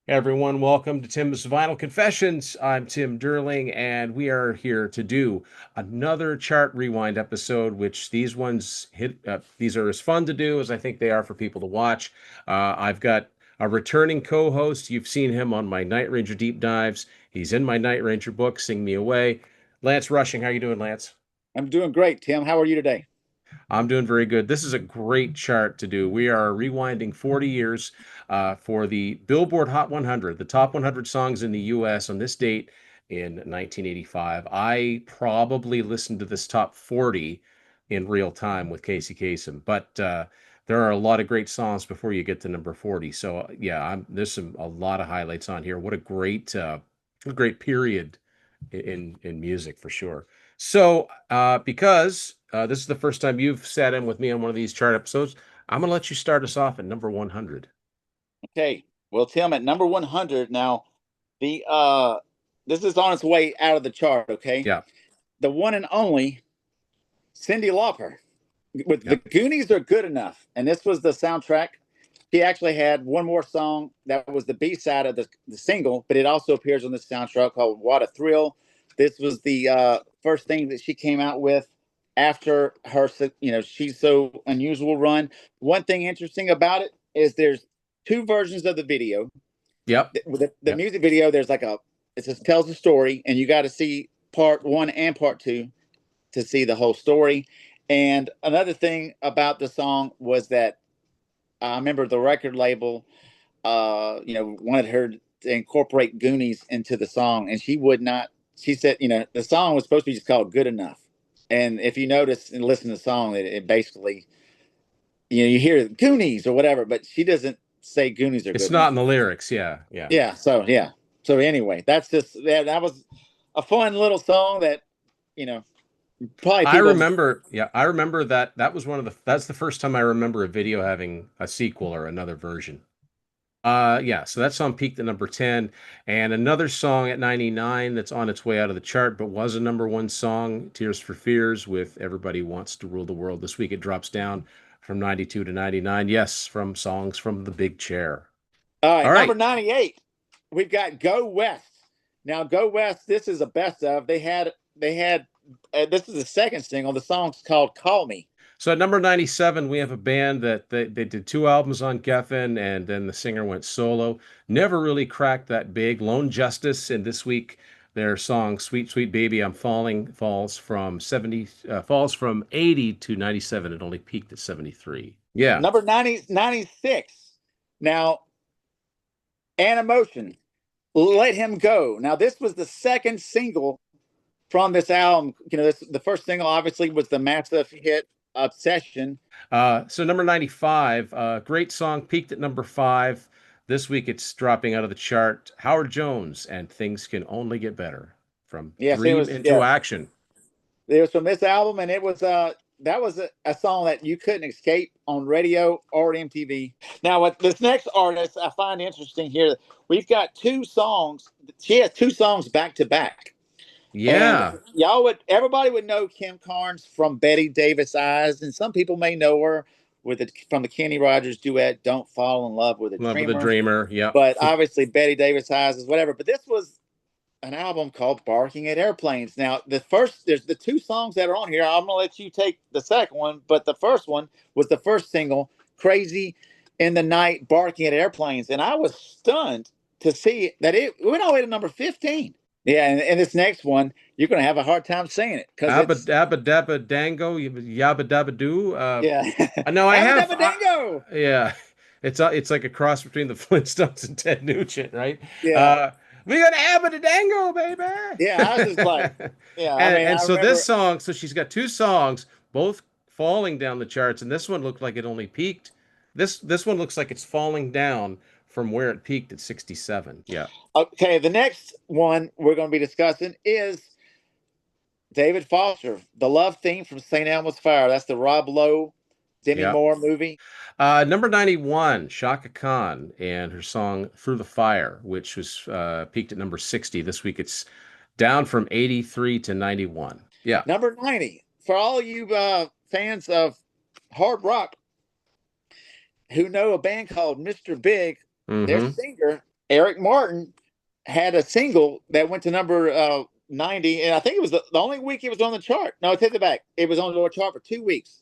Hey everyone, welcome to Tim's Vinyl Confessions. I'm Tim Derling, and we are here to do another chart rewind episode. Which these ones hit, these are as fun to do as I think they are for people to watch. I've got a returning co-host. You've seen him on my Night Ranger deep dives. He's in my Night Ranger book, Sing Me Away. Lance Rushing, how you doing, Lance? I'm doing great, Tim. How are you today? I'm doing very good. This is a great chart to do. We are rewinding 40 years for the Billboard Hot 100, the top 100 songs in the US on this date in 1985. I probably listened to this top 40 in real time with Casey Kasem, but there are a lot of great songs before you get to number 40. So yeah, there's a lot of highlights on here. What a great period in music for sure. So, because this is the first time you've sat in with me on one of these chart episodes, I'm going to let you start us off at number 100. Okay. Well, Tim, at number 100 now, the this is on its way out of the chart, okay? Yeah, The one and only Cyndi Lauper with yeah. The Goonies Are Good Enough. And this was the soundtrack. He actually had one more song that was the B-side of the single, but it also appears on this soundtrack called What a Thrill. This was the first thing that she came out with after her, She's So Unusual run. One thing interesting about it is there's two versions of the video. Yep, The yep. music video, there's like it just tells a story, and you got to see part one and part two to see the whole story. And another thing about the song was that I remember the record label, wanted her to incorporate Goonies into the song, and she would not. She said, the song was supposed to be just called "Good Enough." And if you notice and listen to the song, it basically, you hear Goonies or whatever, but she doesn't say Goonies are It's good not enough. in the lyrics. Yeah, yeah. Yeah. So yeah. So anyway, that's just that was a fun little song that you know probably people. I remember that was that's the first time I remember a video having a sequel or another version. Yeah, so that song peaked at number 10, and another song at 99 that's on its way out of the chart, but was a number one song, Tears for Fears with Everybody Wants to Rule the World. This week it drops down from 92 to 99. Yes, from songs from the big chair. All All right, number right. 98, we've got Go West. Now, Go West, this is a best of. They had this is the second single. The song's called Call Me. So at number 97, we have a band that they did two albums on Geffen, and then the singer went solo. Never really cracked that big. Lone Justice, and this week their song "Sweet Sweet Baby I'm Falling" falls from 80 to 97. It only peaked at 73. Yeah, Number 96. Now, Animotion, Let Him Go. Now, this was the second single from this album. The first single obviously was the massive hit Obsession. so number 95, great song, peaked at number 5. This week it's dropping out of the chart. Howard Jones and Things Can Only Get Better, from Yes, it Dream was. into Yeah, Action. it was from this album, and it was that was a song that you couldn't escape on radio or MTV. Now, with this next artist, I find interesting here. We've got two songs. She has two songs back to back, and Yeah. everybody would know Kim Carnes from Betty Davis Eyes, and some people may know her from the Kenny Rogers duet "Don't Fall in Love with a Love of the Dreamer." Dreamer. Yep. But obviously, Betty Davis Eyes is whatever. But this was an album called Barking at Airplanes. Now, there's the two songs that are on here. I'm gonna let you take the second one, but the first one was the first single, Crazy in the Night, Barking at Airplanes. And I was stunned to see that it went all the way to number 15. Yeah, and this next one, you're gonna have a hard time saying it because Abba it's dabba dabba dango, yabba dabba doo. yeah. No, I have. Abba Yeah, it's like a cross between the Flintstones and Ted Nugent, right? Yeah. Uh, we got Abba dango, baby. Yeah, I was just like, yeah, I and mean, and I so this remember. song, so she's got two songs, both falling down the charts, and this one looked like it only peaked. This one looks like it's falling down from where it peaked at 67. Yeah, Okay, the next one we're going to be discussing is David Foster, the love theme from St. Elmo's Fire. That's the Rob Lowe, Demi yeah. Moore movie. Number 91, Shaka Khan and her song Through the Fire, which was peaked at number 60. This week it's down from 83 to 91. Yeah. Number 90, for all you fans of hard rock who know a band called Mr. Big, their Mm-hmm. singer Eric Martin had a single that went to number 90, and I think it was the only week it was on the chart. No, take it back. It was on the chart for 2 weeks.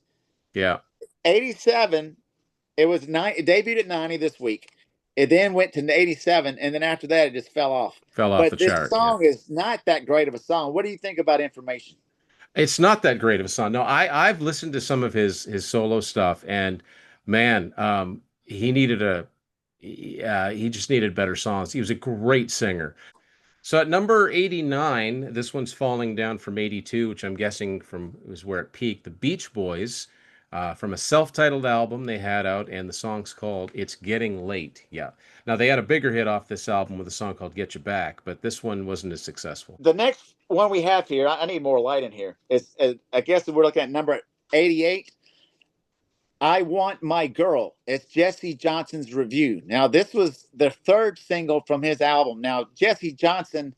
Yeah, 87, it was it debuted at 90 this week. It then went to 87, and then after that, it just fell off. fell off the But this chart. Yeah. song is not that great of a song. What do you think about Information? It's not that great of a song. No, I've listened to some of his solo stuff, and man, he needed he just needed better songs. He was a great singer. So at number 89, this one's falling down from 82, which I'm guessing from was where it peaked. The Beach Boys, from a self-titled album they had out, and the song's called "It's Getting Late." Yeah. Now they had a bigger hit off this album with a song called "Get You Back," but this one wasn't as successful. The next one we have here, I need more light in here. Is I guess we're looking at number 88. I Want My Girl. It's Jesse Johnson's Review. Now, this was the third single from his album. Now, Jesse Johnson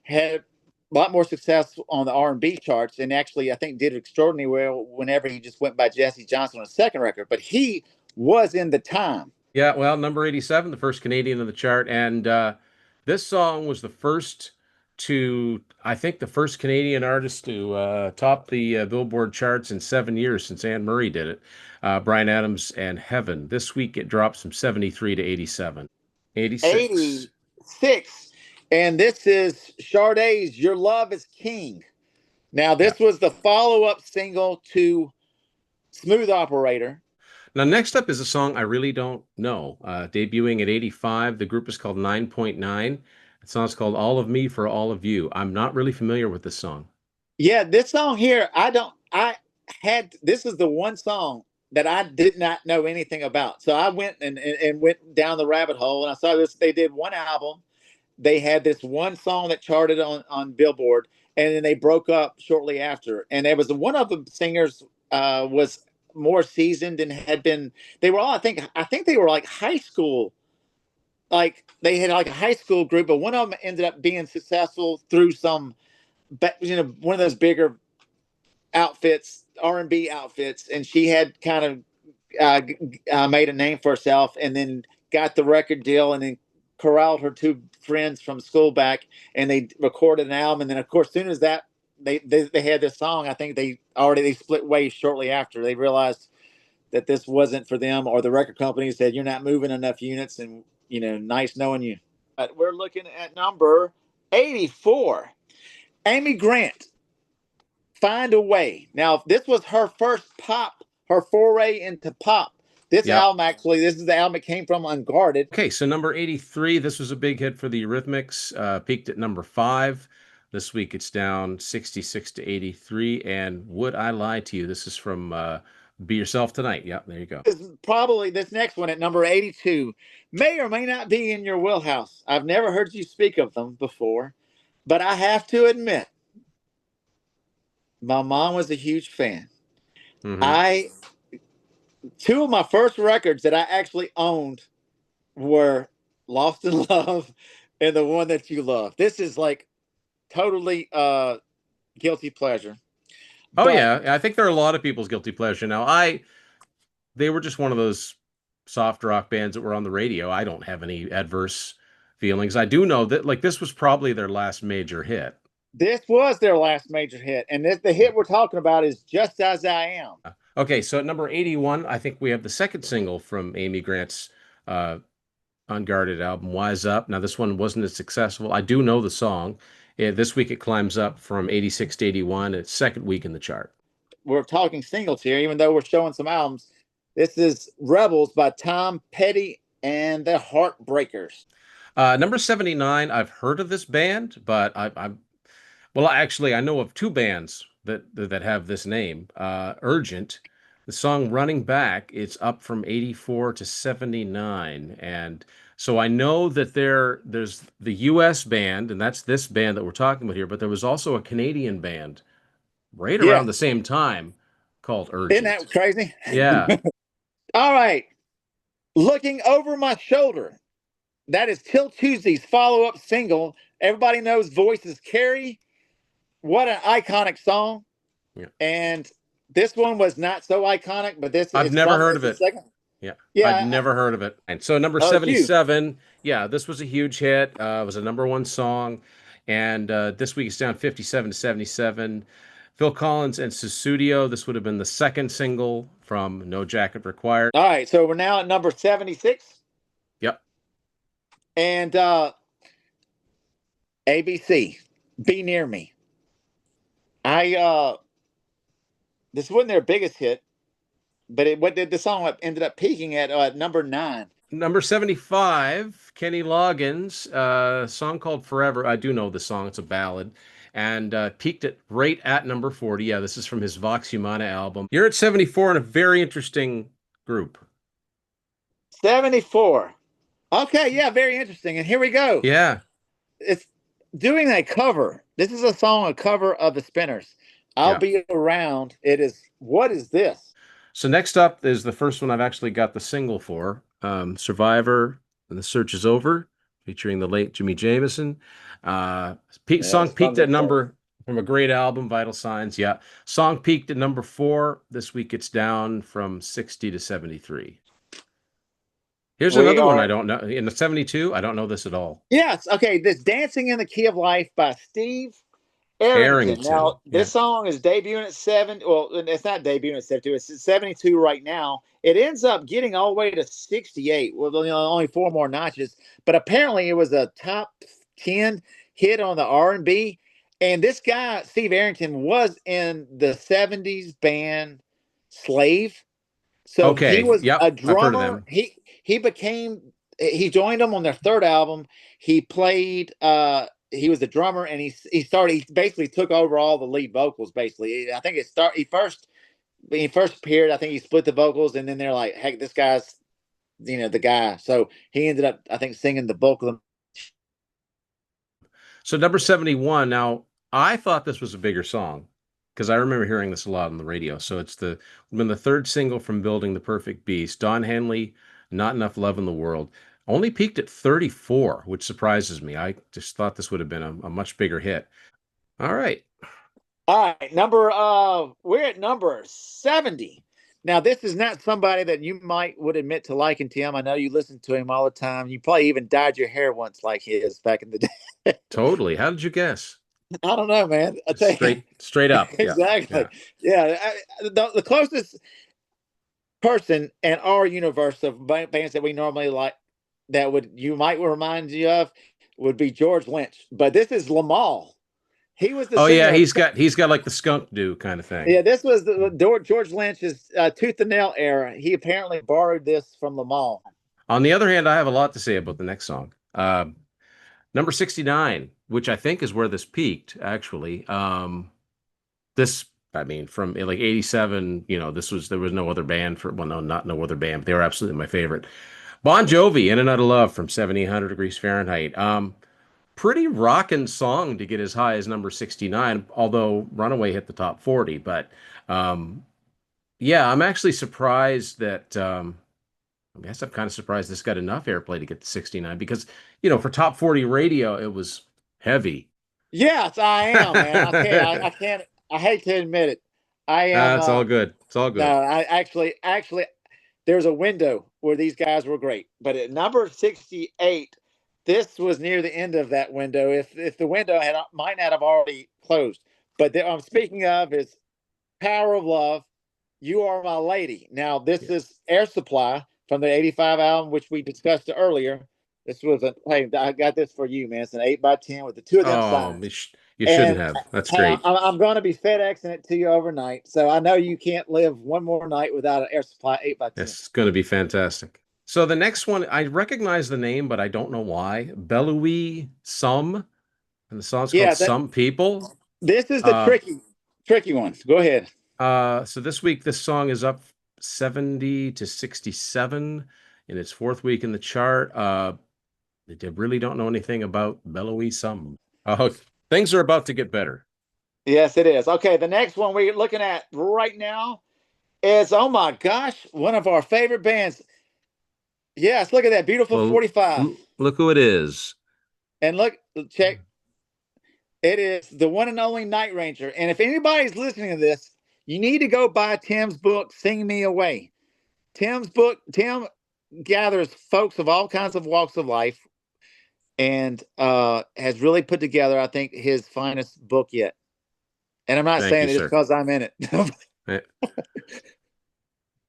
had a lot more success on the R&B charts, and actually, I think did extraordinarily well whenever he just went by Jesse Johnson on a second record. But he was in the time. Yeah, well, number 87, the first Canadian in the chart. And this song was the first I think, the first Canadian artist to top the Billboard charts in 7 years since Anne Murray did it. Bryan Adams and Heaven. This week it drops from 73 to 87. 86. 86. And this is Sade's Your Love is King. Now, Yeah. this was the follow-up single to Smooth Operator. Now, next up is a song I really don't know. Debuting at 85, the group is called 9.9. The song's called All of Me for All of You. I'm not really familiar with this song. Yeah, this song here, this is the one song that I did not know anything about. So I went and went down the rabbit hole, and I saw this. They did one album. They had this one song that charted on Billboard, and then they broke up shortly after. And there was one of the singers was more seasoned and had been. They were all, I think they were like high school. Like they had like a high school group, but one of them ended up being successful through some, one of those bigger outfits, R&B outfits, and she had kind of made a name for herself, and then got the record deal, and then corralled her two friends from school back, and they recorded an album. And then, of course, as soon as that they had this song, I think they split ways shortly after. They realized that this wasn't for them, or the record company said, "You're not moving enough units," and nice knowing you. But we're looking at number 84, Amy Grant, Find a Way. Now, this was her first pop, her foray into pop. This Yep. album, actually, this is the album it came from, Unguarded. Okay, so number 83, this was a big hit for the Eurythmics, peaked at number 5. This week it's down 66 to 83. And Would I Lie to You? This is from Be Yourself Tonight. Yeah, there you go. This is probably this next one at number 82. May or may not be in your wheelhouse. I've never heard you speak of them before, but I have to admit, my mom was a huge fan. Hmm. I Two of my first records that I actually owned were Lost in Love and The One That You Love. This is like totally guilty pleasure. Oh But yeah, I think there are a lot of people's guilty pleasure. Now, they were just one of those soft rock bands that were on the radio. I don't have any adverse feelings. I do know that like this was probably their last major hit. this was their last major hit. And the hit we're talking about is Just As I Am. Okay, so at number 81, I think we have the second single from Amy Grant's uh, Unguarded album, Wise Up. Now, this one wasn't as successful. I do know the song. This week it climbs up from 86 to 81. It's second week in the chart. We're talking singles here, even though we're showing some albums. This is Rebels by Tom Petty and the Heartbreakers. Number 79, I've heard of this band, but well, actually, I know of two bands that have this name. Urgent, the song Running Back, it's up from 84 to 79. And so I know that there's the US band, and that's this band that we're talking about here, but there was also a Canadian band right Yeah. around the same time called Isn't Urgent. that crazy? Yeah. All right. Looking Over My Shoulder. That is Till Tuesday's follow up single. Everybody knows Voices Carry. What an iconic song. Yeah. And this one was not so iconic, but this I've is never heard of it. second. Yeah. Yeah. I've never heard of it. And so number Oh, it's you. 77 Yeah, this was a huge hit. It was a number one song, and this week it's down 57 to 77. Phil Collins and Sussudio. This would have been the second single from No Jacket Required. All right, so we're now at number 76. Yep. And ABC, Be Near Me. I This wasn't their biggest hit, but what did the song ended up peaking at number 9. Number 75, Kenny Loggins, song called Forever. I do know the song, it's a ballad. And peaked it right at number 40. Yeah, this is from his Vox Humana album. You're at 74 in a very interesting group. 74. Okay, yeah, very interesting. And here we go. Yeah, It's doing a cover. This is a song, a cover of the Spinners. I'll yeah. Be Around. It is, what is this? So next up is the first one I've actually got the single for, Survivor and the Search is Over, featuring the late Jimmy Jamison. Song Yes, from peaked the at number from a great album, Vital Signs. Yeah, song peaked at number 4. This week it's down from 60 to 73. Here's we another one I are. don't know. In the 72, I don't know this at all. Yes, okay. This Dancing in the Key of Life by Steve Arrington. Arrington. Now, Yeah. this song is debuting at 7. Well, it's not debuting at 72. It's at 72 right now. It ends up getting all the way to 68 with only 4 more notches. But apparently, it was a top 10 hit on the R&B. And this guy, Steve Arrington, was in the 70s band Slave. So he Okay. was Yep. a I've heard of drummer. them. He joined them on their third album. He played he was a drummer, and he basically took over all the lead vocals. Basically, I think when he first appeared, I think he split the vocals, and then they're like, "Heck, this guy's the guy." So he ended up, I think, singing the bulk of them. So number 71. Now, I thought this was a bigger song because I remember hearing this a lot on the radio. So it's been the third single from Building the Perfect Beast. Don Henley, Not Enough Love in the World. Only peaked at 34, which surprises me. I just thought this would have been a much bigger hit. All right. All right, we're at number 70. Now, this is not somebody that you would admit to liking, Tim. I know you listen to him all the time. You probably even dyed your hair once like his back in the day. Totally. How did you guess? I don't know, man. I tell you, Straight up. Yeah. exactly. Yeah. Yeah, the closest person in our universe of bands that we normally like that would you might remind you of would be George Lynch, but this is Lamal. He was the Oh yeah, singer of. he's got like the skunk do kind of thing. Yeah, this was George Lynch's Tooth and Nail era. He apparently borrowed this from Lamal. On the other hand, I have a lot to say about the next song. Number 69, which I think is where this peaked, actually. This, I mean, from like 87, there was no other band well, no, not no other band, but they were absolutely my favorite. Bon Jovi, In and Out of Love from 1700 Degrees Fahrenheit. Pretty rockin' song to get as high as number 69, although Runaway hit the top 40. But yeah, I'm actually surprised that I guess I'm kind of surprised this got enough airplay to get to 69 because, for top 40 radio, it was heavy. Yes, I am, man. Okay, I can't. I hate to admit it. I am. It's all good. It's all No, good. I actually, there's a window where these guys were great, but at number 68, this was near the end of that window. If the window might not have already closed, but I'm speaking of is "Power of Love." You Are My Lady. Now, this is Air Supply from the '85 album, which we discussed earlier. This was hey, I got this for you, man. It's an 8x10 with the two of them Oh, signed. you shouldn't And have. That's great. I'm going to be FedExing it to you overnight. So I know you can't live one more night without an Air Supply 8x10. It's going to be fantastic. So the next one, I recognize the name, but I don't know why. Belouis Some, and the song's called Yeah, Some People. this is the Uh, tricky one. Go ahead. so this week, this song is up 70 to 67 in its fourth week in the chart. They really don't know anything about Belouis Some. Things are about to get better. Yes, it is. Okay, the next one we're looking at right now is, oh my gosh, one of our favorite bands. Yes, look at that beautiful Well, 45. look who it is. And check. It is the one and only Night Ranger. And if anybody's listening to this, you need to go buy Tim's book, Sing Me Away. Tim gathers folks of all kinds of walks of life, and has really put together, I think, his finest book yet. And I'm not Thank you, saying it just sir. because I'm in it. Eh,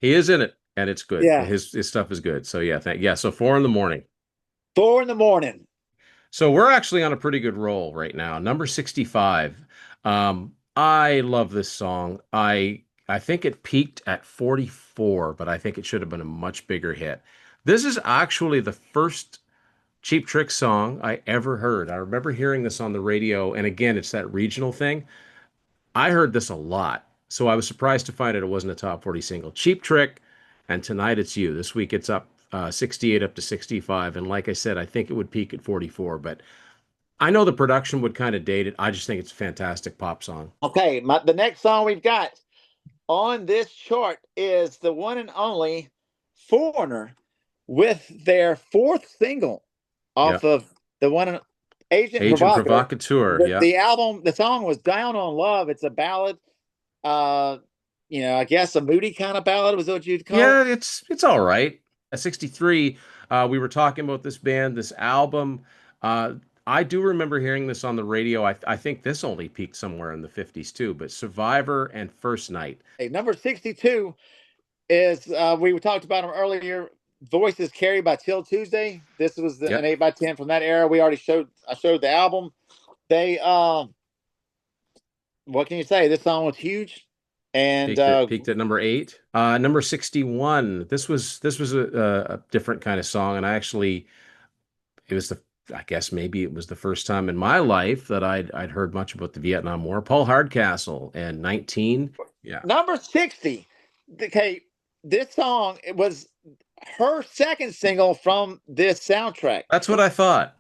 He is in it, and it's good. Yeah, His stuff is good. So yeah, yeah. So 4 in the morning. 4 in the morning. So we're actually on a pretty good roll right now. Number 65. I love this song. I think it peaked at 44, but I think it should have been a much bigger hit. This is actually the first Cheap Trick song I ever heard. I remember hearing this on the radio, and again, it's that regional thing. I heard this a lot, so I was surprised to find it wasn't a top 40 single. Cheap Trick and Tonight It's You. This week it's up 68 up to 65, and like I said, I think it would peak at 44, but I know the production would kind of date it. I just think it's a fantastic pop song. Okay, the next song we've got on this chart is the one and only Foreigner with their fourth single Yeah. off of the one Agent Agent Provocateur. Provocateur. The, Yeah. the album, the song was Down on Love. It's a ballad. Uh, I guess a moody kind of ballad was what you'd call it. Yeah, it's all right. At 63, we were talking about this band, this album. Uh, I do remember hearing this on the radio. I think this only peaked somewhere in the 50s too, but Survivor and First Night. Hey, number 62 is we talked about them earlier. Voices Carried by Till Tuesday. This was an Yep. 8x10 from that era. I showed the album. They what can you say? This song was huge. And Peaked at number 8. Number 61. This was a different kind of song, and it was the I guess maybe it was the first time in my life that I'd heard much about the Vietnam War. Paul Hardcastle and 19. Yeah, number 60. Okay, this song, it was her second single from this soundtrack. that's what I thought.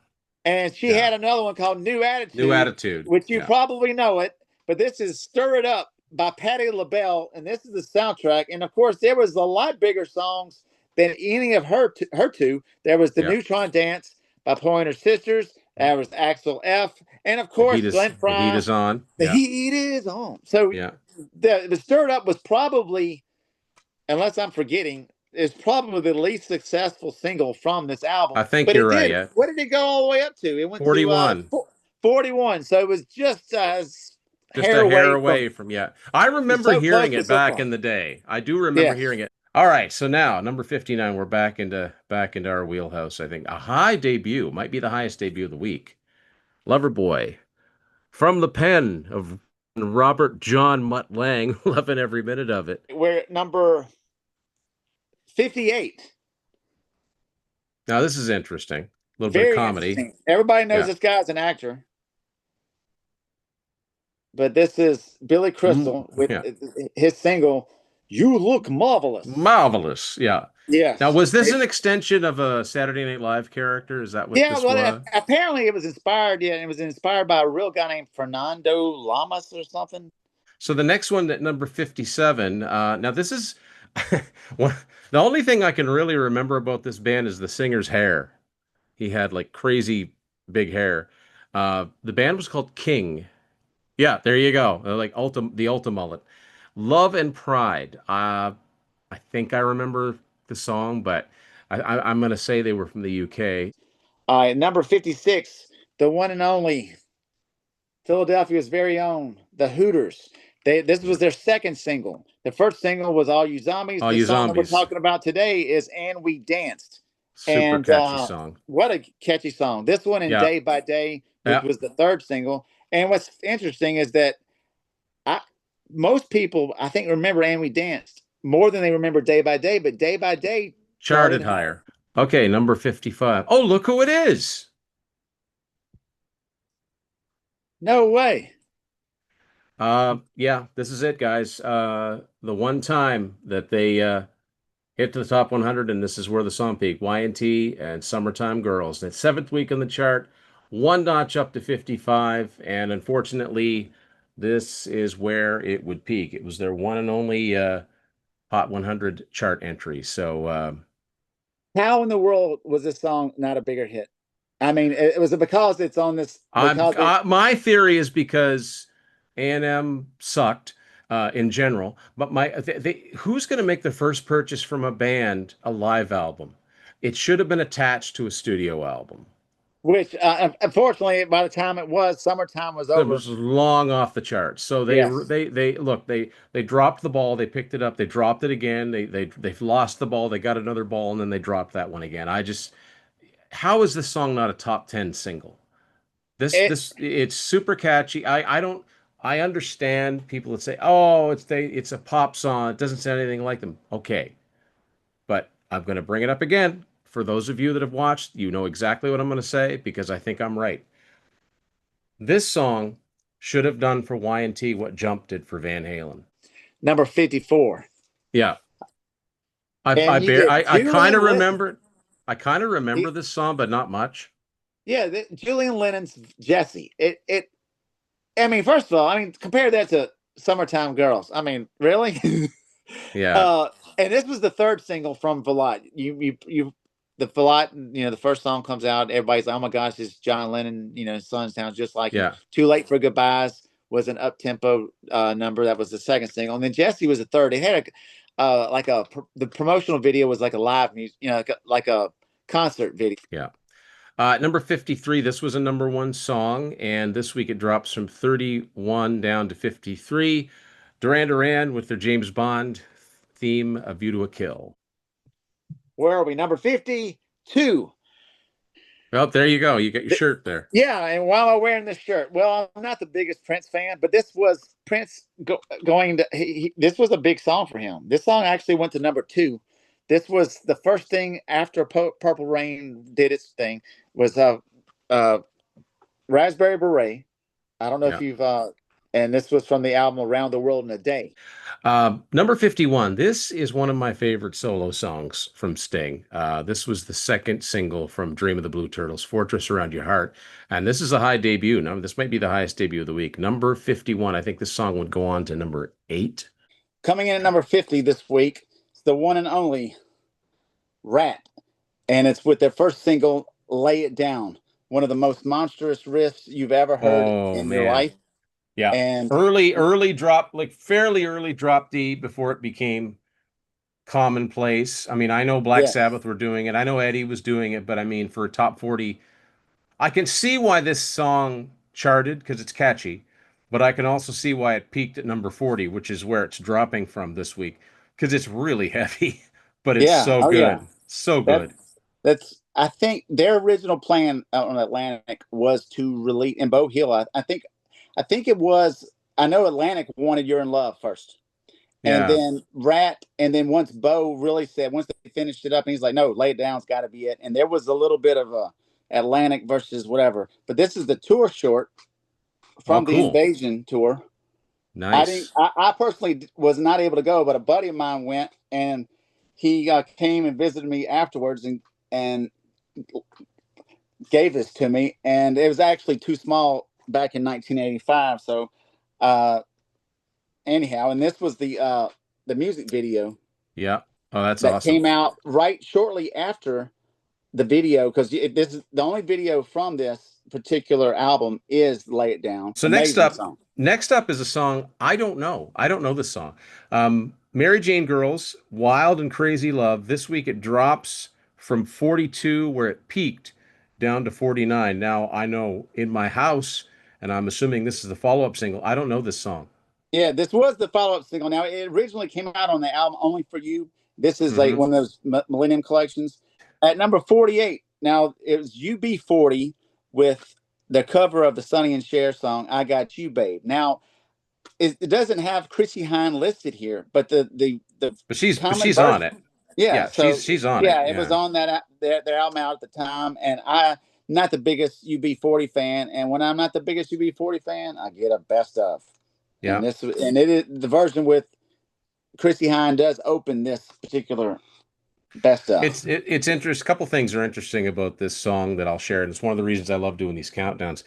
And she Yeah, had another one called New New Attitude, Attitude. which you Yeah, probably know it, but this is Stir It Up by Patti LaBelle, and this is the soundtrack. And of course, there was a lot bigger songs than any of her two. There was the yeah. Neutron Dance by Pointer Sisters. There was Axel F, and of The course heat is Glenn the heat Fry. is on. The Yeah, heat is on. So yeah. the Stir It Up was probably, unless I'm forgetting, is probably the least successful single from this album. I think But you're it right. did. Yeah, What did it go all the way up to? It went to 41. 41. So it was just Just hair a hair away away from yeah. I remember so close hearing but it so back far. in the day. I do remember Yes. hearing it. All right, so now number 59, we're back into our wheelhouse. I think a high debut might be the highest debut of the week. Loverboy from the pen of Robert John Mutt Lang, loving every minute of it. We're at number 58. Now this is interesting. A little bit of Very comedy. interesting. Everybody knows Yeah. this guy's an actor. But this is Billy Crystal with Yeah. his single, You Look Marvelous. Marvelous. Yeah. Now, Yes. was this an extension of a Saturday Night Live character? Is that what Yeah, this well, was? apparently it was inspired. Yeah, it was inspired by a real guy named Fernando Lamas or something. So the next one at number 57. Now this is one, the only thing I can really remember about this band is the singer's hair. He had like crazy big hair. The band was called King. Yeah, there you go. Like the Ulta mullet. Love and Pride. I think I remember the song, but I'm gonna say they were from the UK. Number 56, the one and only Philadelphia's very own, the Hooters. This was their second single. The first single was All You Zombies. All The You song that we're Zombies. talking about today is And We Danced. Super And catchy song. what a catchy song. This one and Yeah. Day by Day, which Yeah. was the third single. And what's interesting is that I most people, I think, remember And We Danced more than they remember Day by Day, but Day by Day Charted charted higher. Okay, number 55. Oh, look who it is. No way. Yeah, this is it, guys. The one time that they hit the top 100, and this is where the song peaked. Y&T and Summertime Girls. It's seventh week on the chart, one notch up to 55, and unfortunately, this is where it would peak. It was their one and only Hot 100 chart entry. So How in the world was this song not a bigger hit? I mean, it was because it's on this because it my theory is because A&M sucked in general, but who's going to make the first purchase from a band a live album? It should have been attached to a studio album. which unfortunately, by the time it was summertime was It over. was long off the charts. So Yes, they look, they dropped the ball, they picked it up, they dropped it again, they've lost the ball, they got another ball, and then they dropped that one again. I just how is this song not a top 10 single? it It's super catchy. I don't I understand people that say, "Oh, it's a pop song. It doesn't sound anything like them." Okay, but I'm going to bring it up again. For those of you that have watched, you know exactly what I'm going to say because I think I'm right. This song should have done for Y&T what Jump did for Van Halen. number 54, Yeah, I and you bear get I kind Julian of Lennon. remember I kind of remember this song, but not much. Yeah, Julian Lennon's Jesse. It. I mean, first of all, I mean, compare that to "Summertime Girls." I mean, really? Yeah, uh, and this was the third single from Velat. The Velat. The first song comes out. Everybody's like, "Oh my gosh, it's John Lennon." His son sounds just like him. yeah. "Too Late for Goodbyes" was an up tempo number. That was the second single, and then Jesse was the third. It had the promotional video was like a live music, like a concert video. Yeah. Number 53, this was a number one song, and this week it drops from 31 down to 53. Duran Duran with their James Bond theme, A View to a Kill. Where are we? Number 52. Well, there you go. You got your shirt there. Yeah, and while I'm wearing this shirt, well, I'm not the biggest Prince fan, but this was Prince going to. This was a big song for him. This song actually went to number two. This was the first thing after Purple Rain did its thing. Was uh, Raspberry Beret. I don't know if Yeah. you've. And this was from the album Around the World in a Day. Number 51. This is one of my favorite solo songs from Sting. This was the second single from Dream of the Blue Turtles, Fortress Around Your Heart. And this is a high debut. Now, this might be the highest debut of the week. Number 51. I think this song would go on to number 8. Coming in at number 50 this week, it's the one and only Rat, and it's with their first single, "Lay It Down." One of the most monstrous riffs you've ever heard Oh, in your man. life. Yeah. And Early drop, like fairly early drop D before it became commonplace. I mean, I know Black yes, Sabbath were doing it. I know Eddie was doing it, but I mean, for a top 40, I can see why this song charted because it's catchy, but I can also see why it peaked at number 40, which is where it's dropping from this week because it's really heavy, but it's yeah, so oh yeah, good. So that's good. that's. I think their original plan out on Atlantic was to release in Bo Hill. I think it was. I know Atlantic wanted "You're in Love" first, and Yeah. then Rat, and then once Bo really said, once they finished it up, and he's like, "No, Lay It Down's got to be it." And there was a little bit of a Atlantic versus whatever, but this is the tour short Oh, from the cool. Invasion tour. I didn't. Nice. I personally was not able to go, but a buddy of mine went, and he came and visited me afterwards, and gave this to me, and it was actually too small back in 1985. So, uh, anyhow, and this was the music video Yeah. Oh, that's that awesome. came out right shortly after the video, because this is the only video from this particular album is "Lay It Down." So Amazing song. next up is a song I don't know. I don't know this song. Mary Jane Girls, Wild and Crazy Love. This week it drops from 42, where it peaked, down to 49. Now I know In My House, and I'm assuming this is the follow-up single. I don't know this song. Yeah, this was the follow-up single. Now, it originally came out on the album "Only for You." This is like Hmm. one of those Millennium collections. At number 48, now it was UB40 with the cover of the Sonny and Cher song "I Got You, Babe." Now, it doesn't have Chrissy Hine listed here, but the But common she's on it. version, yeah. Yeah, So she's on it. yeah, it was Yeah. on that their album out at the time, and I'm not the biggest UB40 fan, and when I'm not the biggest UB40 fan, I get a best of. And Yeah. it is the version with Chrissy Hine does open this particular best of. It's interesting. A couple things are interesting about this song that I'll share, and it's one of the reasons I love doing these countdowns.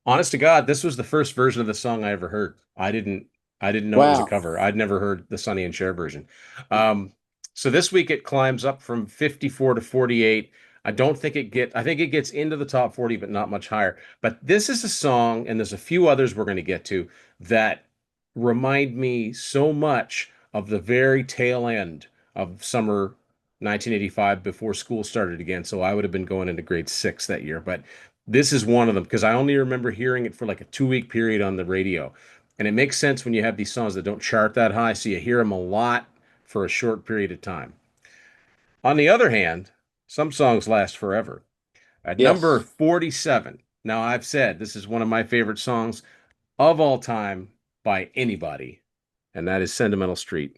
Honest to God, this was the first version of the song I ever heard. I didn't know it was a Wow. cover. I'd never heard the Sonny and Cher version. Um, so this week it climbs up from 54 to 48. I think it gets into the top 40, but not much higher. But this is a song, and there's a few others we're going to get to that remind me so much of the very tail end of summer 1985 before school started again. So I would have been going into grade 6 that year. But This is one of them because I only remember hearing it for like a 2 week period on the radio. And it makes sense when you have these songs that don't chart that high, so you hear them a lot for a short period of time. On the other hand, some songs last forever. At number Yes, 47, now I've said this is one of my favorite songs of all time by anybody, and that is Sentimental Street.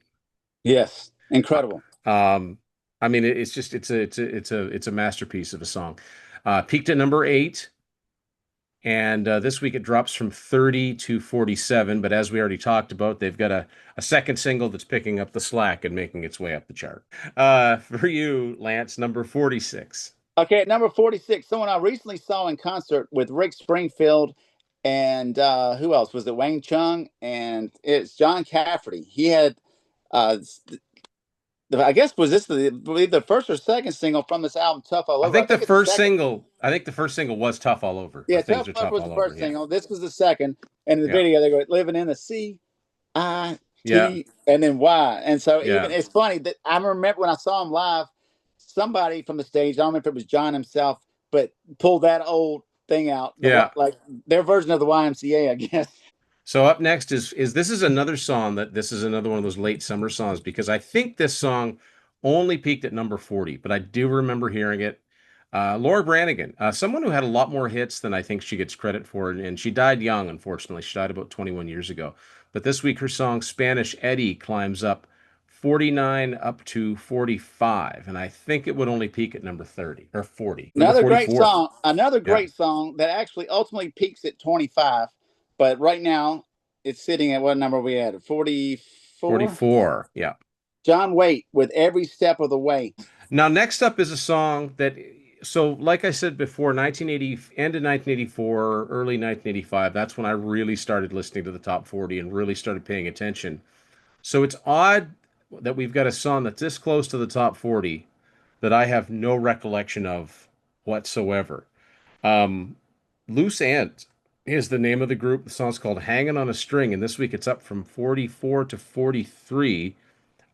yes, Uh, incredible. Um, I mean, it's just it's a masterpiece of a song. Peaked at number 8, and this week it drops from 30 to 47. But as we already talked about, they've got a second single that's picking up the slack and making its way up the chart. For you, Lance, number 46. Okay, at number 46, someone I recently saw in concert with Rick Springfield and who else? Was it Wayne Chung? And it's John Cafferty. He had, uh, I guess, was this the first or second single from this album, Tough All I Over? I think the think it's the first second. single. I think the first single was "Tough All Over," or Yeah, "Things Tough Are Love Tough was All the Over." first Yeah, single. This was the second. And in the yeah, video, they go, living in the C-I-T, yeah, and then Y. And so even yeah, it's funny that I remember when I saw him live, somebody from the stage, I don't remember if it was John himself, but pulled that old thing out, yeah. like their version of the YMCA, I guess. So up next is this is another song that this is another one of those late summer songs because I think this song only peaked at number 40, but I do remember hearing it. Laura Branigan, someone who had a lot more hits than I think she gets credit for, and she died young, unfortunately. She died about 21 years ago. But this week her song Spanish Eddie climbs up 49 up to 45, and I think it would only peak at number 30 or 40, number Another great 44. song, another Yeah, great song that actually ultimately peaks at 25, but right now it's sitting at what number we at? 44? 44. Yeah. John Waite with Every Step of the Way. Now, next up is a song that, so like I said before, 1980, end of 1984, early 1985, that's when I really started listening to the top 40 and really started paying attention. So it's odd that we've got a song that's this close to the top 40 that I have no recollection of whatsoever. Um, Loose Ends is the name of the group. The song's called Hanging on a String, and this week it's up from 44 to 43,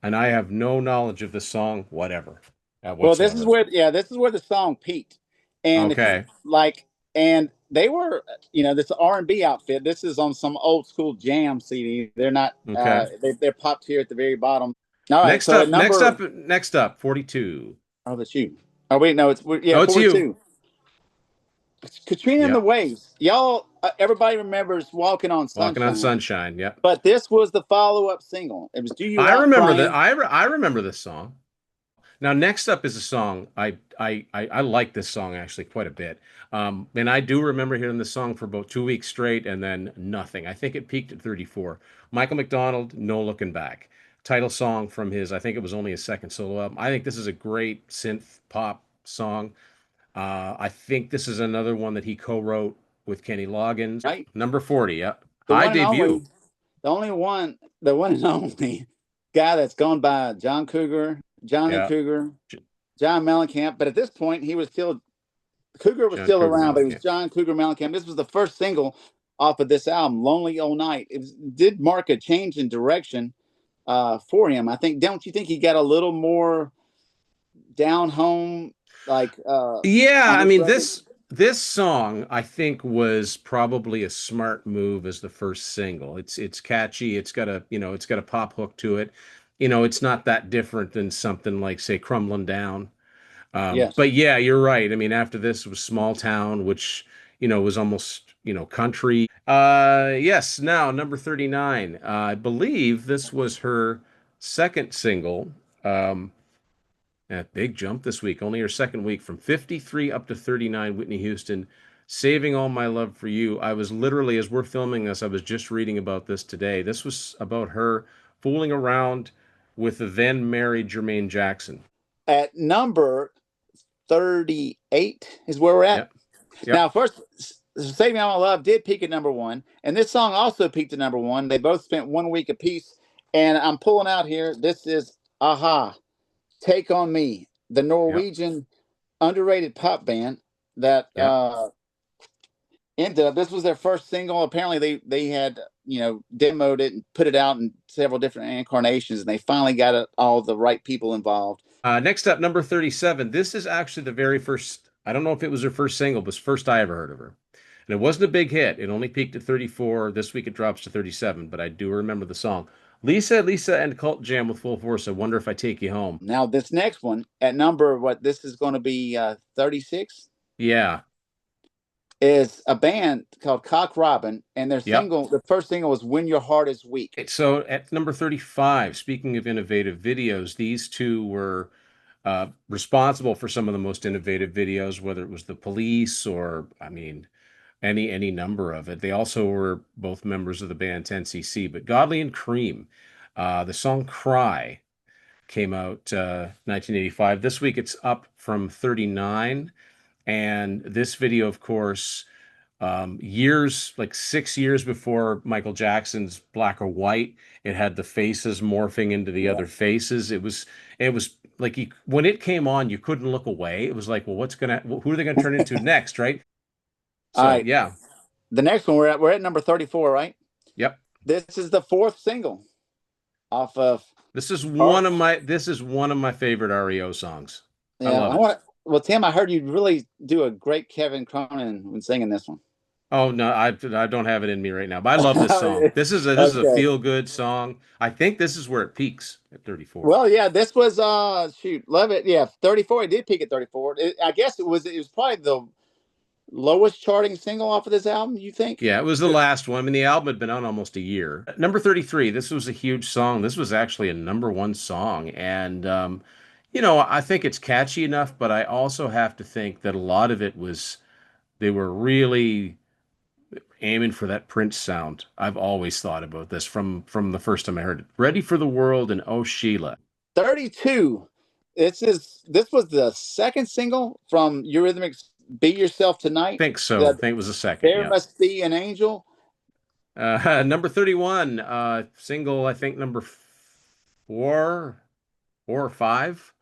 and I have no knowledge of the song, whatever, Well, this is whatsoever. where, yeah, this is where the song peaked. And if you Okay. like, and they were, this R&B outfit. This is on some old school jam CD. They're not, Okay. they're popped here at the very bottom. All right. So at number, Next up, 42. oh, that's you. Oh, wait, no, yeah, Oh, it's you. 42. It's Katrina and the Yep. Waves. Y'all, everybody remembers Walking on Walking on Sunshine, Sunshine. Yep. but this was the follow up single. It was Do You I Want remember that. Crying? I remember this song. Now, next up is a song I like this song actually quite a bit. And I do remember hearing this song for about 2 weeks straight and then nothing. I think it peaked at 34. Michael McDonald, No Looking Back. Title song from his, I think it was only his second solo album. I think this is a great synth pop song. I think this is another one that he co-wrote with Kenny Loggins. Right. Number 40, yeah. The High one and debut. only, the one and only guy that's gone by John Cougar, Johnny Yeah. Cougar, J- John Mellencamp. But at this point, he was still, Cougar was John still Cougar around, but it was Mellencamp. John Cougar Mellencamp. This was the first single off of this album, Lonely Old Night. Did mark a change in direction for him. I think, don't you think he got a little more down home, like Yeah, on I this mean record? this song I think was probably a smart move as the first single. It's catchy, it's got a pop hook to it. It's not that different than something like say Crumbling Down. Yes. But yeah, you're right. I mean, after this was Small Town, which, was almost, country. Yes, now number 39. I believe this was her second single. Um, big jump this week. Only her second week from 53 up to 39. Whitney Houston, Saving All My Love for You. I was literally, as we're filming this, I was just reading about this today. This was about her fooling around with the then married Jermaine Jackson. At number 38 is where we're at. Yep. Yep. Now, first, Save Me All My Love did peak at number one, and this song also peaked at number one. They both spent 1 week apiece, and I'm pulling out here. This is Aha, Take on Me, the Yep. Norwegian underrated pop band that Yep. ended up. This was their first single. Apparently, they had demoed it and put it out in several different incarnations, and they finally got all the right people involved. Next up, number 37. This is actually the very first I don't know if it was her first single, but it's the first I ever heard of her. And it wasn't a big hit. It only peaked at 34. This week it drops to 37, but I do remember the song. Lisa, Lisa, and Cult Jam with Full Force. I wonder if I take you home. Now this next one at number what this is going to be 36 Yeah. is a band called Cock Robin, and their Yep. single, the first single was "When Your Heart Is Weak." So at number 35, speaking of innovative videos, these two were responsible for some of the most innovative videos, whether it was The Police or, I mean, any number of it. They also were both members of the band 10cc, but Godley and Cream, the song Cry came out 1985. This week it's up from 39. And this video, of course, years, like 6 years before Michael Jackson's Black or White, it had the faces morphing into the Yeah. other faces. It was like when it came on, you couldn't look away. It was like, well, who are they gonna turn into next, right? All So right. yeah, The next one we're at number 34, right? yep. This is the fourth single off of. This is one of my favorite REO songs. I Yeah, love I it. want. Well, Tim, I heard you really do a great Kevin Cronin when singing this one. Oh no, I don't have it in me right now, but I love this song. This is a Okay. feel good song. I think this is where it peaks at 34. Well, yeah, this was shoot, love it. Yeah, 34. It did peak at 34. I guess it was probably the lowest charting single off of this album. You think? Yeah, it was the last one. I mean, the album had been out almost a year. Number 33, this was a huge song. This was actually a number one song. And, I think it's catchy enough, but I also have to think that a lot of it was, they were really aiming for that Prince sound. I've always thought about this from the first time I heard it. Ready for the World and Oh Sheila. 32. This was the second single from Eurythmics' "Be Yourself Tonight." Think so. I The think it was the second. "There Yeah. Must Be an Angel." Number 31, single, I think number four or five,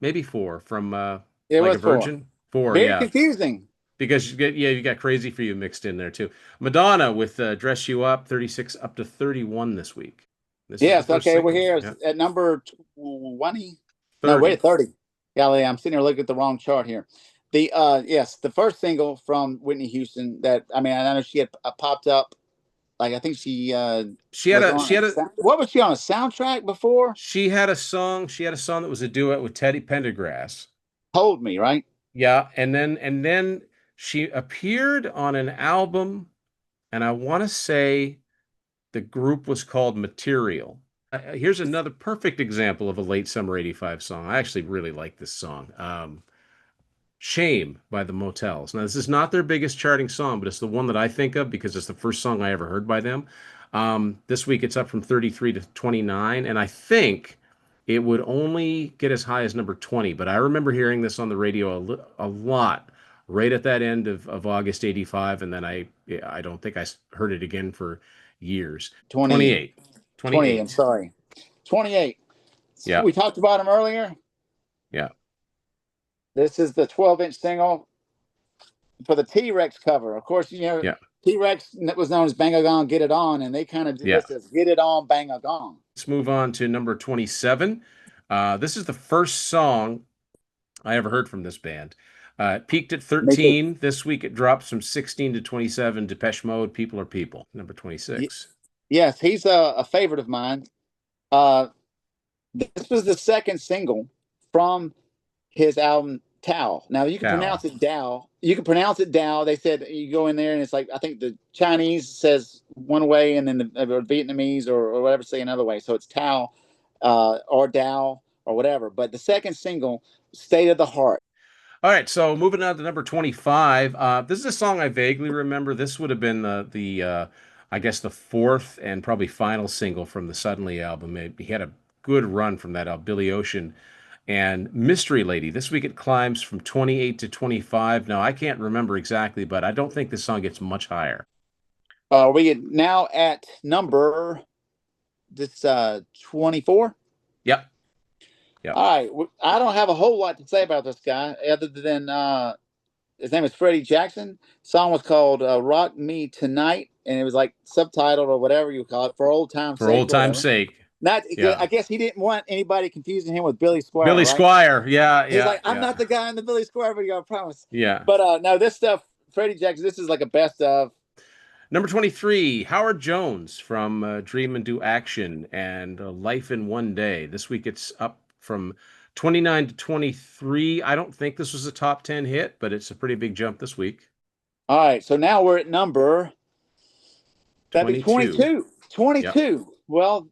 maybe four from It Like a was four. Virgin. Four, Very yeah, confusing. because you got Crazy for You mixed in there too. Madonna with Dress You Up, 36 up to 31 this week. This is the Yes. first Okay. We're single. here Yeah, at number 20. No, wait, 30. 30. Golly, I'm sitting here looking at the wrong chart here. The first single from Whitney Houston that I mean I know she had popped up. Like I think she She had was a on she had a what was she on a soundtrack before? she had a song that was a duet with Teddy Pendergrass. Hold Me, right? Yeah, and then she appeared on an album, and I want to say the group was called Material. Here's another perfect example of a late summer 85 song. I actually really like this song. Shame by the Motels. Now, this is not their biggest charting song, but it's the one that I think of because it's the first song I ever heard by them. This week it's up from 33 to 29, and I think it would only get as high as number 20. But I remember hearing this on the radio a lot right at that end of August 85, and then I don't think I heard it again for years. 20, 28. 28. I'm 28. sorry. 28. Yeah. We talked about them earlier. Yeah. This is the 12-inch single for the T-Rex cover. Of course, Yeah. T-Rex was known as Bang a Gong, Get It On, and they kind of did Yeah. this as Get It On, Bang a Gong. Let's move on to number 27. This is the first song I ever heard from this band. It peaked at 13. This week it drops from 16 to 27. Depeche Mode, People Are People, number 26. Yes, he's a favorite of mine. Uh, this was the second single from his album Tao. Now you can Tao. pronounce it Dao. You can pronounce it Dao. They said you go in there and it's like I think the Chinese says one way and then the Vietnamese or whatever say another way. So it's Tao or Dao or whatever. But the second single, State of the Heart. All right, so moving on to number 25. This is a song I vaguely remember. This would have been the I guess the fourth and probably final single from the Suddenly album. He had a good run from that album, Billy Ocean. And Mystery Lady. This week it climbs from 28 to 25. Now, I can't remember exactly, but I don't think this song gets much higher. We now at number 24. Yep. Yep. All right. I don't have a whole lot to say about this guy other than his name is Freddie Jackson. The song was called Rock Me Tonight, and it was like subtitled or whatever you call it, For Old Time's For Sake. old time's sake. Not, Yeah. I guess he didn't want anybody confusing him with Billy Squire, Billy right? Squire. Yeah, He's yeah, like, I'm yeah, not the guy in the Billy Squire video, I promise. yeah. But no, this stuff, Freddie Jackson, this is like a best of. Number 23, Howard Jones from Dream and Do Action and Life in One Day. This week it's up from 29 to 23. I don't think this was a top 10 hit, but it's a pretty big jump this week. All right, so now we're at number, that'd be 22. 22. Yep. 22. Well,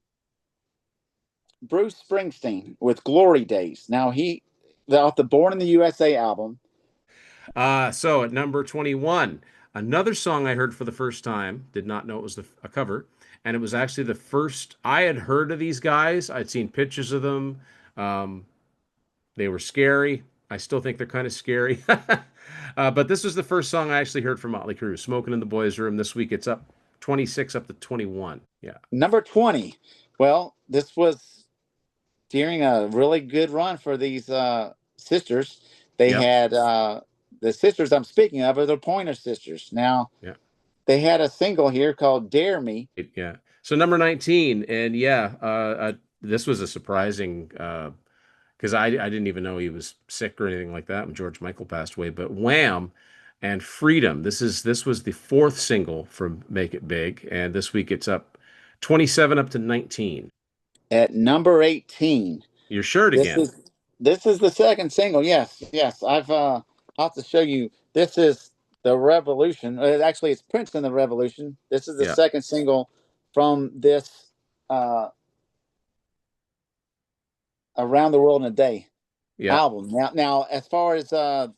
Bruce Springsteen with Glory Days. Now off the Born in the USA album. So at number 21, another song I heard for the first time, did not know it was a cover, and it was actually the first I had heard of these guys. I'd seen pictures of them. Um, they were scary. I still think they're kind of scary. But this was the first song I actually heard from Motley Crue, Smoking in the Boys' Room. This week it's up 26 up to 21. Yeah. Number 20. Well, this was during a really good run for these sisters. They Yep. had the sisters I'm speaking of are the Pointer Sisters. Now, Yeah. they had a single here called Dare Me. Yeah. So number 19, and yeah, this was a surprising because I didn't even know he was sick or anything like that when George Michael passed away. But Wham and Freedom. This was the fourth single from Make It Big, and this week it's up 27 up to 19. At number 18. Your shirt This again. is this is the second single. Yes, yes. I'll have to show you. This is the Revolution. Actually, it's Prince and the Revolution. This is the Yeah. second single from this uh, Around the World in a Day Yeah. album. Now, as far as I,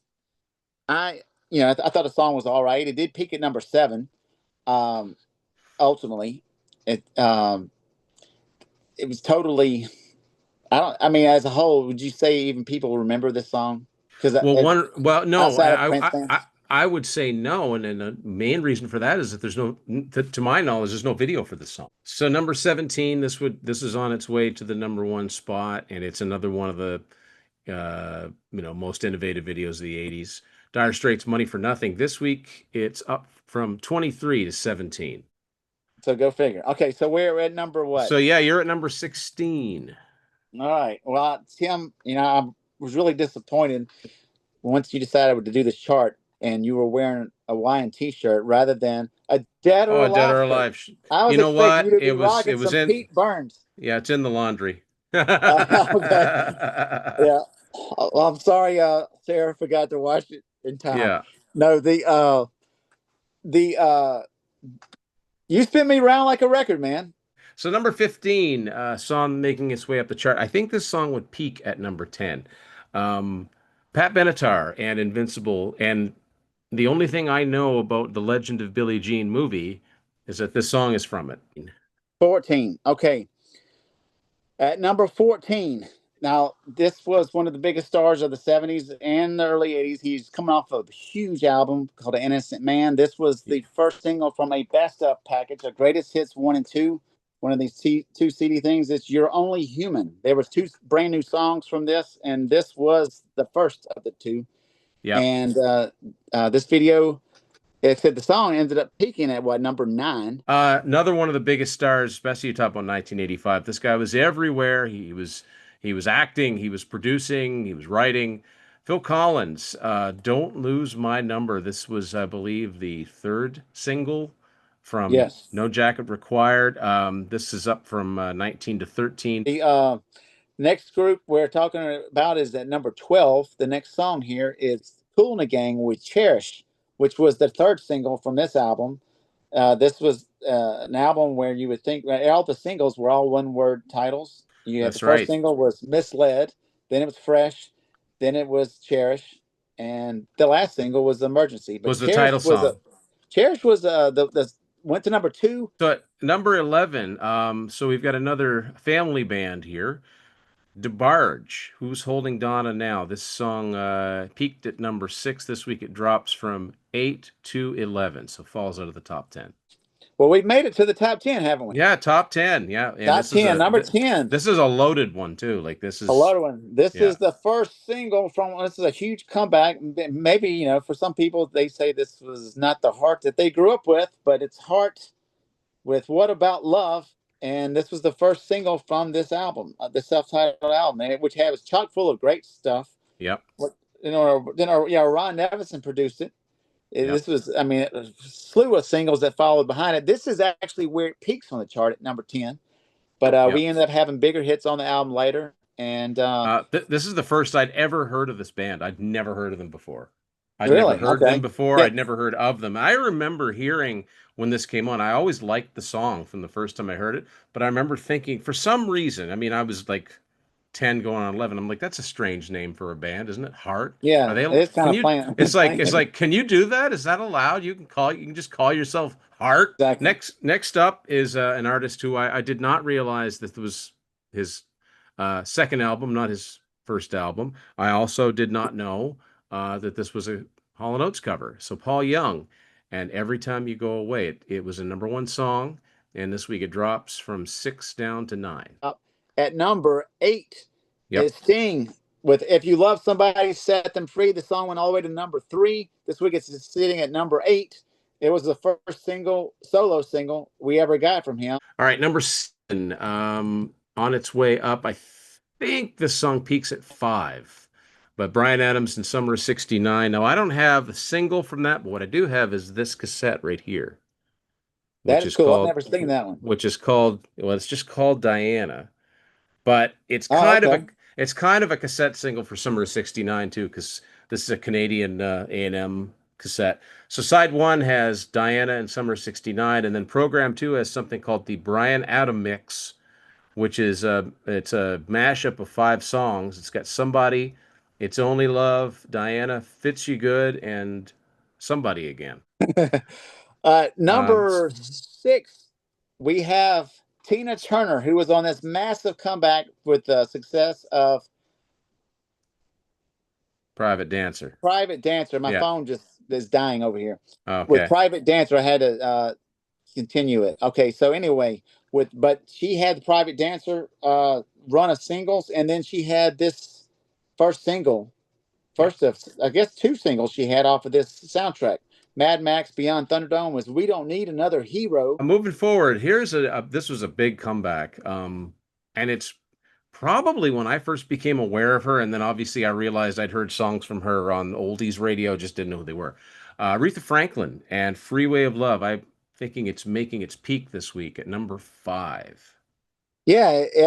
I thought the song was all right. It did peak at number 7. Um, ultimately, it it was totally. I mean, as a whole, would you say even people remember this song? Because Well, no, outside of Prince fans, I would say no, and the main reason for that is that there's no, to my knowledge, there's no video for this song. So number 17, this is on its way to the number one spot, and it's another one of the most innovative videos of the 80s. Dire Straits' Money for Nothing. This week it's up from 23 to 17. so go figure. Okay, so we're at number what? So yeah, you're at number 16. All right. Well, Tim, I was really disappointed once you decided to do this chart and you were wearing a Hawaiian T-shirt rather than a Dead or Oh, Dead Alive or shirt. Alive. I was You know expecting what? you to It be was rocking it was some in Pete Burns. yeah, it's in the laundry. Okay. Yeah. Well, I'm sorry, Sarah forgot to wash it in time. Yeah. No, the you spin me around like a record, man. So number 15, song making its way up the chart. I think this song would peak at number 10. Um, Pat Benatar and Invincible. And the only thing I know about the Legend of Billie Jean movie is that this song is from it. 14. Okay. At number 14. Now, this was one of the biggest stars of the 70s and the early 80s. He's coming off of a huge album called An Innocent Man. This was the first single from a best of package, a greatest hits 1 and 2. One of these two CD things. It's You're Only Human. There was 2 brand new songs from this, and this was the first of the 2. Yeah. And this video, it said the song ended up peaking at number 9. Another one of the biggest stars, especially you talk about 1985. This guy was everywhere. He was acting, he was producing, he was writing. Phil Collins, Don't Lose My Number. This was, I believe, the third single from Yes. No Jacket Required. This is up from 19 to 13. The next group we're talking about is at number 12. The next song here is Kool and the Gang with Cherish, which was the third single from this album. This was an album where you would think all the singles were all one-word titles. You had That's the first right. single was Misled, then it was Fresh, then it was Cherish, and the last single was Emergency. But Was the title song. Cherish was the went to number 2. So at number 11, so we've got another family band here. DeBarge, Who's Holding Donna Now? This song peaked at number 6 this week. It drops from 8 to 11, so falls out of the top 10. Well, we've made it to the top 10, haven't we? Yeah, top 10. Yeah, and top 10, number 10. This is a loaded one too. Like this is a loaded one. This yeah. is the first single from. This is a huge comeback. Maybe for some people they say this was not the heart that they grew up with, but it's heart with What About Love. and this was the first single from this album, the self-titled album, which was chock full of great stuff. Yep. What yeah, Ron Nevison produced it. Yep. This was, I mean, a slew of singles that followed behind it. This is actually where it peaks on the chart at number 10. But Yep. we ended up having bigger hits on the album later. And This is the first I'd ever heard of this band. I'd never heard of them before. I'd never really, heard them okay, before. yeah, I'd never heard of them. I remember hearing when this came on. I always liked the song from the first time I heard it, but I remember thinking for some reason, I mean, I was like 10 going on 11. I'm like, that's a strange name for a band, isn't it? Heart? Are yeah, they, it's kind can of you, plain, it's plain. like, can you do that? Is that allowed? You can just call yourself Heart. Exactly. Next up is an artist who I did not realize that was his second album, not his first album. I also did not know that this was a Hall & Oates cover. So Paul Young, and Every Time You Go Away, it was a number one song, and this week it drops from 6 down to 9. At number 8 Yep. is Sting with "If You Love Somebody, Set Them Free." The song went all the way to number 3. This week it's sitting at number 8. It was the first solo single we ever got from him. All right, number 7, on its way up. I think this song peaks at 5. But Bryan Adams in Summer of '69. Now, I don't have the single from that, but what I do have is this cassette right here, That which is is cool. I've called never seen that one. well, it's just called Diana. But Oh, okay. it's kind of a cassette single for Summer of '69 too, because this is a Canadian A&M cassette. So side one has Diana and Summer of '69, and then program two has something called the Bryan Adam Mix, which is it's a mashup of 5 songs. It's got Somebody, It's Only Love, Diana, Fits You Good, and Somebody Again. Um, Number 6, we have Tina Turner, who was on this massive comeback with the success of Private Dancer. Private Dancer. My Yeah. phone just is dying over here. With Okay. Private Dancer, I had to continue it. Okay, so anyway, but she had the Private Dancer run of singles, and then she had this first single, Yeah. first of I guess 2 singles she had off of this soundtrack. Mad Max Beyond Thunderdome was "We Don't Need Another Hero." Moving forward, here's this was a big comeback. And it's probably when I first became aware of her, and then obviously I realized I'd heard songs from her on oldies radio, just didn't know who they were. Aretha Franklin and Freeway of Love. I'm thinking it's making its peak this week at number 5. Yeah, it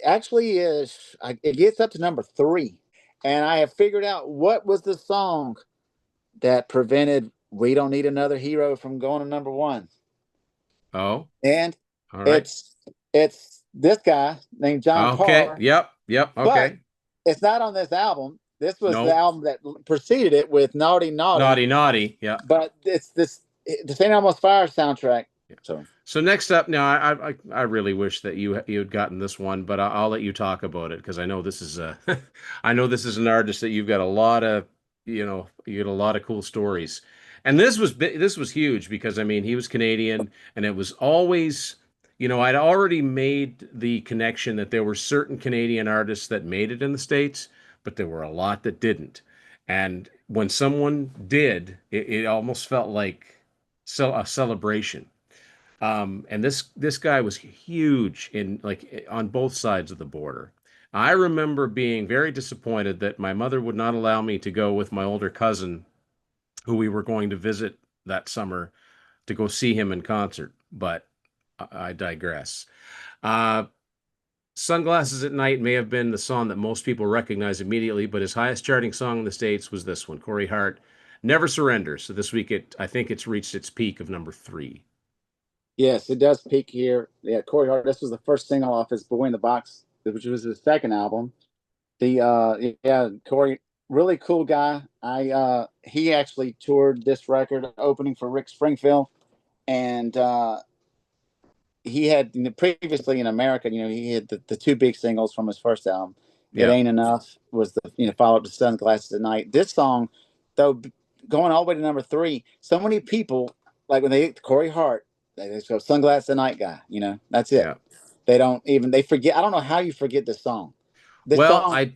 actually is. It gets up to number 3, and I have figured out what was the song that prevented "We Don't Need Another Hero" from going to number 1. Oh, And all right. it's it's this guy named John Okay. Parr, Yep. Yep. but Okay. it's not on this album. This was the No. album that preceded it with "Naughty Naughty," Naughty Naughty. Yeah. but it's the St. Elmo's Fire soundtrack. Yeah. So So next up, now I really wish that you had gotten this one, but I'll let you talk about it because I know this is a I know this is an artist that you've got a lot of you got a lot of cool stories, and this was huge because I mean he was Canadian and it was always I'd already made the connection that there were certain Canadian artists that made it in the States, but there were a lot that didn't, and when someone did, it almost felt like a celebration. And this guy was huge in like on both sides of the border. I remember being very disappointed that my mother would not allow me to go with my older cousin, who we were going to visit that summer, to go see him in concert. But I digress. Uh, Sunglasses at Night may have been the song that most people recognize immediately, but his highest charting song in the States was this one, Corey Hart, Never Surrender. So this week I think it's reached its peak of number 3. yes, it does peak here. Yeah, Corey Hart. This was the first single off his "Boy in the Box," which was his second album. The yeah, Corey, really cool guy. I He actually toured this record opening for Rick Springfield, and he had previously in America, he had the 2 big singles from his first album. "It Yeah, Ain't Enough" was the follow up to "Sunglasses at Night." This song, though, going all the way to number 3, so many people, like when they get Corey Hart, they just go "Sunglasses at Night" guy. That's it. yeah. They don't even they forget. I don't know how you forget this song. This Well, song,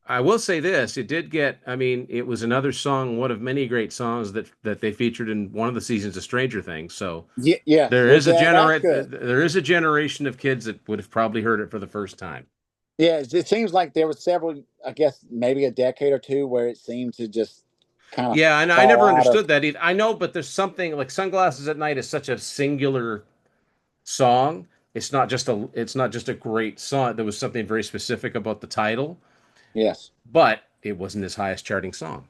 I will say this, it did get, I mean, it was another song, one of many great songs that they featured in one of the seasons of Stranger Things. So Yeah, yeah. there Well, is a that's good. there is a generation of kids that would have probably heard it for the first time. Yeah, it seems like there was several, I guess maybe a decade or two where it seemed to just kind of Yeah, and I fall never out of. understood that either. I know, but there's something like Sunglasses at Night is such a singular song. It's not just a great song. There was something very specific about the title, Yes. but it wasn't his highest charting song.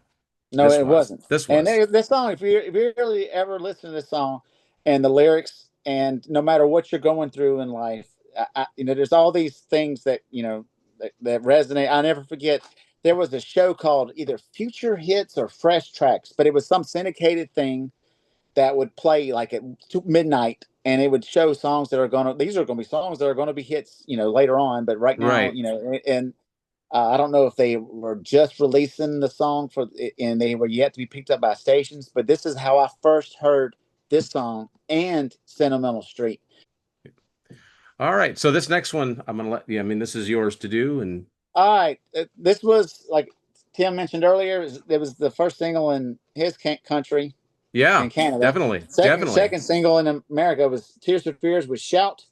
No, This it was. wasn't. This And was. this song, if you really ever listen to this song and the lyrics, and no matter what you're going through in life, there's all these things that that resonate. I never forget. There was a show called either Future Hits or Fresh Tracks, but it was some syndicated thing that would play like at midnight, and it would show songs that are gonna. These are gonna be songs that are gonna be hits, later on. But right now, Right. and I don't know if they were just releasing the song and they were yet to be picked up by stations, but this is how I first heard this song and Sentimental Street. All right. So this next one, I'm gonna let you. I mean, this is yours to do, and All right, this was like Tim mentioned earlier. It was the first single in his country yeah, in Canada. definitely, Second definitely. second single in America was Tears for Fears with Shout.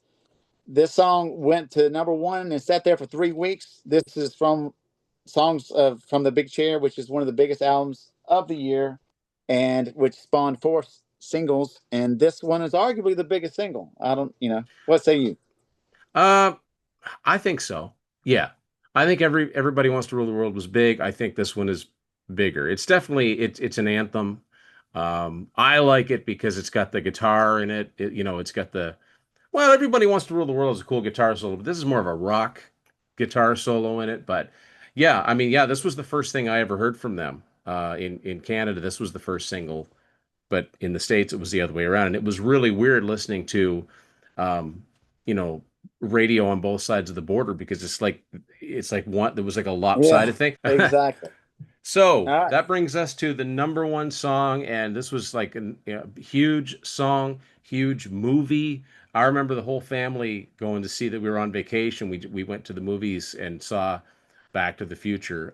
This song went to number one and sat there for 3 weeks. This is from songs of from the Big Chair, which is one of the biggest albums of the year, and which spawned four singles. And this one is arguably the biggest single. I don't, what say you? Uh, I think so. Yeah, I think Everybody Wants to Rule the World was big. I think this one is bigger. It's definitely it's an anthem. I like it because it's got the guitar in it. It's got the well, Everybody Wants to Rule the World is a cool guitar solo, but this is more of a rock guitar solo in it. But yeah, I mean, yeah, this was the first thing I ever heard from them. In Canada, this was the first single, but in the States, it was the other way around, and it was really weird listening to, um, you know, radio on both sides of the border because it's like one there was like a Yeah, lopsided thing. exactly. So All right. that brings us to the number one song, and this was like a huge song, huge movie. I remember the whole family going to see that we were on vacation. We went to the movies and saw Back to the Future.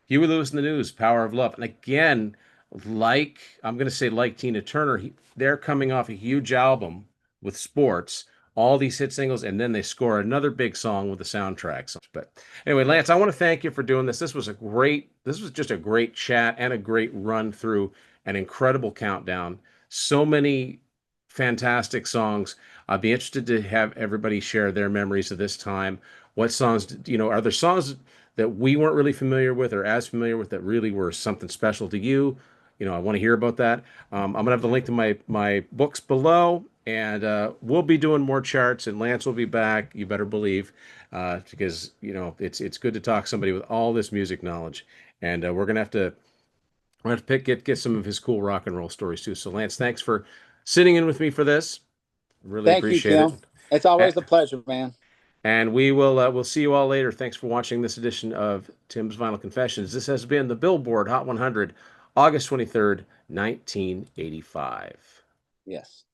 Huey Lewis and the News, Power of Love, and again, like I'm going to say like Tina Turner, they're coming off a huge album with sports, all these hit singles, and then they score another big song with the soundtrack. But anyway, Lance, I want to thank you for doing this. This was just a great chat and a great run through an incredible countdown. So many fantastic songs. I'd be interested to have everybody share their memories of this time. What songs, are there songs that we weren't really familiar with or as familiar with that really were something special to you? I want to hear about that. I'm gonna have the link to my books below, and we'll be doing more charts. And Lance will be back. You better believe, because it's good to talk to somebody with all this music knowledge. And we're gonna have to get some of his cool rock and roll stories too. So Lance, thanks for sitting in with me for this. Really Thank you, appreciate it. Tim. It's A- always a pleasure, man. And we'll see you all later. Thanks for watching this edition of Tim's Vinyl Confessions. This has been the Billboard Hot 100, August 23rd, 1985. Yes.